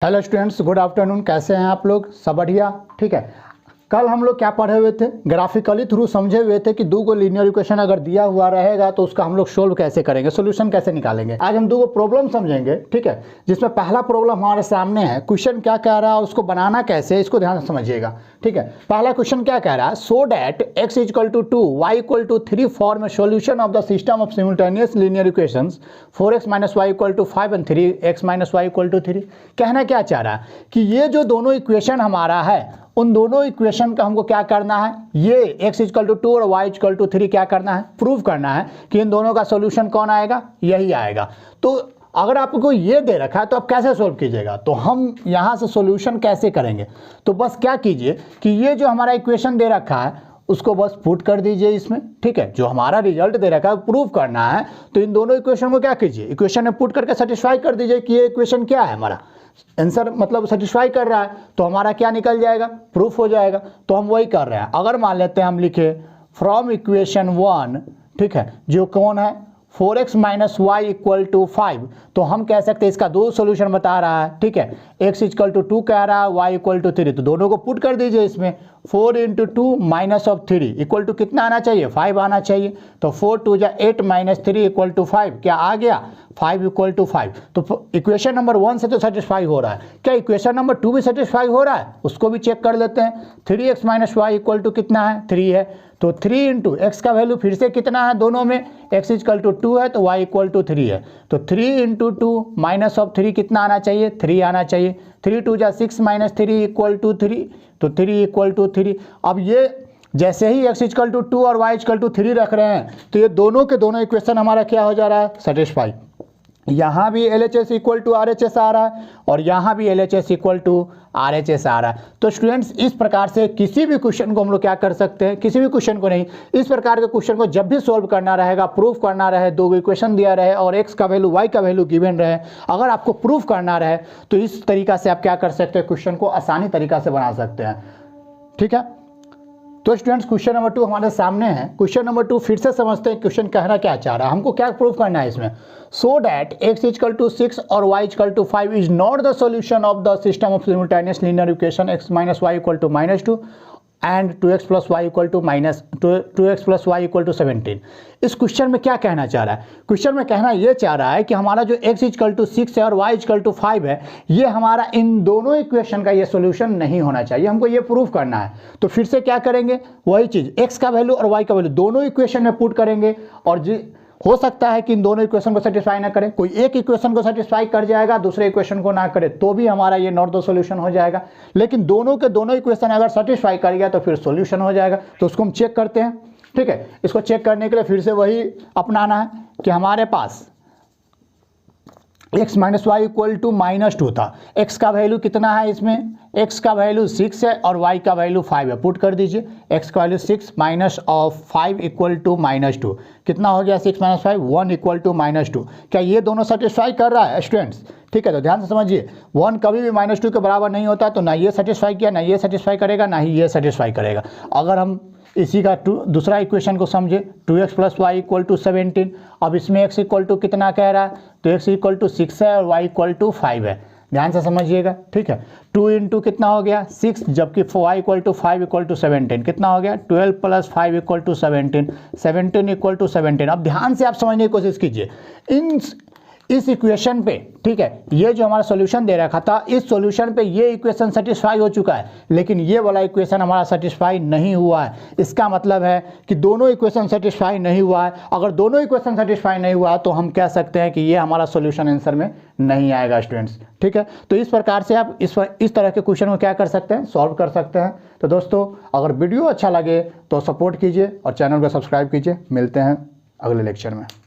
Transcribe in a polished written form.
Hello students, good afternoon. कैसे हैं आप लोग? सब बढ़िया? ठीक है। कल हम लोग क्या पढ़े हुए थे? ग्राफिकली थ्रू समझे हुए थे कि दो को लीनियर इक्वेशन अगर दिया हुआ रहेगा तो उसका हम लोग सोल्व कैसे करेंगे, सोल्यूशन कैसे निकालेंगे। आज हम दो प्रॉब्लम समझेंगे, ठीक है, जिसमें पहला प्रॉब्लम हमारे सामने है। क्वेश्चन क्या कह रहा है, उसको बनाना कैसे है, इसको ध्यान से समझिएगा, ठीक है। पहला क्वेश्चन क्या कह रहा है, so that x equal to 2 y equal to 3 form a solution of the system of simultaneous linear equations 4x minus y equal to 5 and 3x minus y equal to 3। कहना क्या चाह रहा है कि ये जो दोनों इक्वेशन हमारा है, उन दोनों इक्वेशन का हमको क्या करना है, ये x इक्वल टू 2 और y इक्वल टू 3 क्या करना है, प्रूव करना है कि इन दोनों का सॉल्यूशन कौन आएगा, यही आएगा। तो अगर आपको ये दे रखा है तो आप कैसे सोल्व कीजिएगा, तो हम यहाँ से सॉल्यूशन कैसे करेंगे, तो बस क्या कीजिए कि ये जो हमारा इक्वेशन दे रखा है उसको बस पुट कर दीजिए इसमें, ठीक है। जो हमारा रिजल्ट दे रखा है प्रूव करना है, तो इन दोनों इक्वेशन को क्या कीजिए, इक्वेशन में पुट करके सेटिस्फाई कर दीजिए कि ये इक्वेशन क्या है, हमारा आंसर मतलब सेटिस्फाई कर रहा है, तो हमारा क्या निकल जाएगा, प्रूफ हो जाएगा। तो हम वही कर रहे हैं। अगर मान लेते हैं हम लिखे फ्रॉम इक्वेशन 1, ठीक है, जो कौन है 4x minus y equal to 5, तो हम कह सकते हैं इसका दो सोल्यूशन बता रहा है, ठीक है। x इक्वल टू 2 कह रहा है, y इक्वल टू 3, तो दोनों को पुट कर दीजिए इसमें। 4 into 2 minus of 3 equal to कितना आना चाहिए, 5 आना चाहिए। तो 4 2 जा 8 माइनस 3 इक्वल टू 5, क्या आ गया 5 इक्वल टू 5। तो इक्वेशन नंबर 1 से तो सेटिस्फाई हो रहा है, क्या इक्वेशन नंबर 2 भी सेटिस्फाई हो रहा है, उसको भी चेक कर लेते हैं। 3x minus y equal to कितना है, 3 है, तो 3 इंटू एक्स का वैल्यू फिर से कितना है दोनों में, x इक्वल टू 2 है तो y इक्वल टू 3 है, तो 3 इंटू 2 माइनस ऑफ 3 कितना आना चाहिए, 3 आना चाहिए। 3 2 जा 6 माइनस 3 इक्वल टू 3, तो 3 इक्वल टू 3। अब ये जैसे ही x इक्वल टू 2 और y इक्वल टू 3 रख रहे हैं तो ये दोनों के दोनों इक्वेशन हमारा क्या हो जा रहा है, सेटिस्फाई। यहाँ भी LHS इक्वल टू RHS आ रहा है और यहाँ भी LHS इक्वल टू RHS आ रहा है। तो स्टूडेंट्स इस प्रकार से किसी भी क्वेश्चन को हम लोग क्या कर सकते हैं, किसी भी क्वेश्चन को नहीं, इस प्रकार के क्वेश्चन को जब भी सॉल्व करना रहेगा, प्रूफ करना रहे, दो इक्वेशन दिया रहे और x का वैल्यू y का वैल्यू गिवन रहे, अगर आपको प्रूफ करना रहे तो इस तरीका से आप क्या कर सकते हैं, क्वेश्चन को आसानी तरीका से बना सकते हैं, ठीक है। तो स्टूडेंट्स क्वेश्चन नंबर 2 हमारे सामने है। क्वेश्चन नंबर 2 फिर से समझते हैं क्वेश्चन कहना क्या चाह रहा है, हमको क्या प्रूव करना है इसमें। So that x equal to 6 और y equal to 5 is not the solution of the system of simultaneous linear equation x minus y equal to -2 and 2x plus y equal to 17। इस question में क्या कहना चाह रहा है, question में कहना ये चाह रहा है कि हमारा जो x इक्वल टू 6 है और y इक्वल टू 5 है, ये हमारा इन दोनों इक्वेशन का ये सोल्यूशन नहीं होना चाहिए, हमको ये प्रूफ करना है। तो फिर से क्या करेंगे, वही चीज़ x का वैल्यू और y का वैल्यू दोनों इक्वेशन में पुट करेंगे, और हो सकता है कि इन दोनों इक्वेशन को सेटिस्फाई ना करे, कोई एक इक्वेशन को सेटिस्फाई कर जाएगा, दूसरे इक्वेशन को ना करे, तो भी हमारा ये नॉट द सॉल्यूशन हो जाएगा। लेकिन दोनों के दोनों इक्वेशन अगर सेटिस्फाई कर गया तो फिर सॉल्यूशन हो जाएगा। तो उसको हम चेक करते हैं, ठीक है। इसको चेक करने के लिए फिर से वही अपनाना है कि हमारे पास x minus y equal to -2 था, x का वैल्यू कितना है इसमें, x का वैल्यू 6 है और y का वैल्यू 5 है, पुट कर दीजिए। x का value 6 minus of 5 equal to -2, कितना हो गया 6 माइनस 5, 1 इक्वल टू -2। क्या ये दोनों सेटिस्फाई कर रहा है स्टूडेंट्स, ठीक है। तो ध्यान से समझिए, 1 कभी भी -2 के बराबर नहीं होता, तो ना ये सेटिस्फाई किया, ना ये सेटिस्फाई करेगा, ना ही ये सेटिस्फाई करेगा। अगर हम इसी का दूसरा इक्वेशन को समझे, 2x plus y equal to 17, अब इसमें x इक्वल टू कितना कह रहा है, तो x इक्वल टू 6 है और y इक्वल टू 5 है, ध्यान से समझिएगा, ठीक है। 2 इंटू कितना हो गया 6, जबकि y equal to 5 equal to 17, कितना हो गया 12 plus 5 equal to 17, 17 equal to 17। अब ध्यान से आप समझने की कोशिश कीजिए, इस इक्वेशन पे, ठीक है, ये जो हमारा सॉल्यूशन दे रखा था, इस सॉल्यूशन पे ये इक्वेशन सेटिस्फाई हो चुका है, लेकिन ये वाला इक्वेशन हमारा सेटिस्फाई नहीं हुआ है। इसका मतलब है कि दोनों इक्वेशन सेटिस्फाई नहीं हुआ है। अगर दोनों इक्वेशन सेटिस्फाई नहीं हुआ तो हम कह सकते हैं कि ये हमारा सॉल्यूशन आंसर में नहीं आएगा स्टूडेंट्स, ठीक है। तो इस प्रकार से आप इस तरह के क्वेश्चन को क्या कर सकते हैं, सॉल्व कर सकते हैं। तो दोस्तों अगर वीडियो अच्छा लगे तो सपोर्ट कीजिए और चैनल को सब्सक्राइब कीजिए। मिलते हैं अगले लेक्चर में।